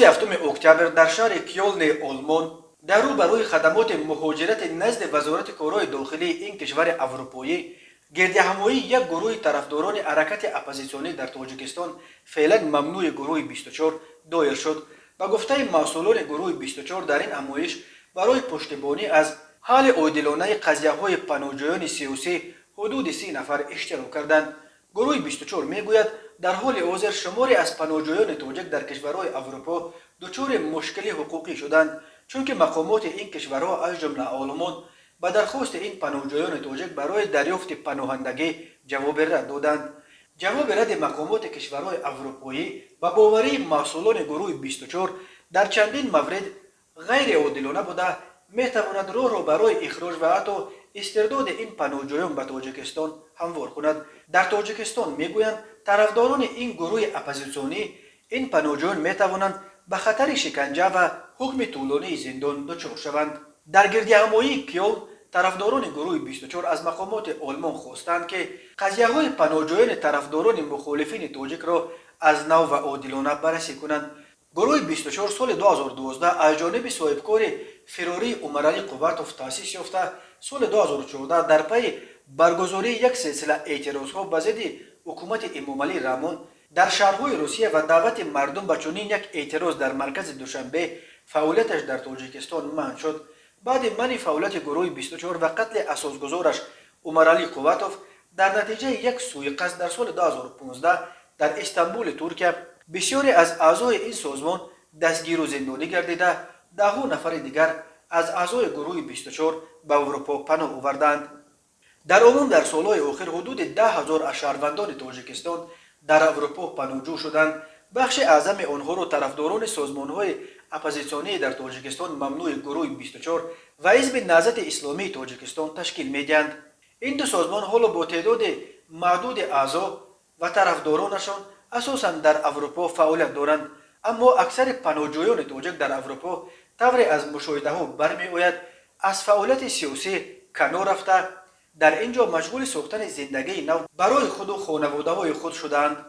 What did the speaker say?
روز هفتم اکتبر در شهر کیلن آلمان در رو برای خدمات مهاجرت نزد وزارت کارهای داخلی این کشور اروپایی گردهمایی یک گروه طرفداران حرکت اپوزیسیونی در تاجیکستان فعلا ممنوع گروه 24 دایر شد. با گفته مسئولان گروه 24 در این نمایش برای پشتیبانی از حل عادلانه قضیه‌های پناهجویان سیاسی حدود 30 نفر اشتراک کردند. گروه 24 میگوید در حال حاضر شماری از پناهجویان تاجیک در کشورهای اروپا دچار مشکل حقوقی شدند، چون که مقامات این کشورها از جمله آلمان به درخواست این پناهجویان تاجیک برای دریافت پناهندگی جواب رد دادند. جواب رد مقامات کشورهای اروپایی و باوری مسئولان گروه 24 در چندین مورد غیر عادلانه بوده میتواند راه را برای اخراج و حتی استرداد این پناهجویان به تاجیکستان هموار کند. در تاجیکستان میگویند طرفداران این گروه اپوزیسیونی این پناهجویان میتوانند به خطر شکنجه و حکم طولانی زندان دچار شوند. در گردهمایی کیل طرفداران گروه 24 از مقامات آلمان خواستند که قضیه‌های پناهجویان طرفداران مخالفین تاجیک را از نو و عادلانه بررسی کنند. گروه 24 سال 2012 از جانب صاحبکار فراری عمرعلی قوتوف تأسیس یافته، سال 2014 در پی برگزاری یک سلسله اعتراضها به ضد حکومت امامعلی رحمان در شهرهای روسیه و دعوت مردم به چنین یک اعتراض در مرکز دوشنبه فعالیتش در تاجیکستان منع شد. بعد منع فعالیت گروه 24 و قتل اساسگزارش عمرعلی قوتوف در نتیجه یک سوء قصد در سال 2015 در استانبول ترکیه بسیاری از اعضای این سازمان دستگیر و زندانی گردیده، دهها نفر دیگر از اعضای گروه 24 به اروپا پناه آوردند. در عموم در سالهای آخر حدود 10,000 از شهروندان تاجیکستان در اروپا پناهجو شدند. بخش اعظم آنها را طرفداران سازمان‌های اپوزیسیونی در تاجیکستان ممنوع گروه 24 و حزب نهضت اسلامی تاجیکستان تشکیل می‌دهند. این دو سازمان حالا با تعداد محدود اعضا و طرفدارانشان اساساً در اروپا فعالیت دارند، اما اکثر پناهجویان تاجیک در اروپا طوری از مشاهده‌ها برمی‌آید از فعالیت سیاسی کنار رفته در اینجا مشغول ساختن زندگی نو برای خود و خانواده‌های خود شدند.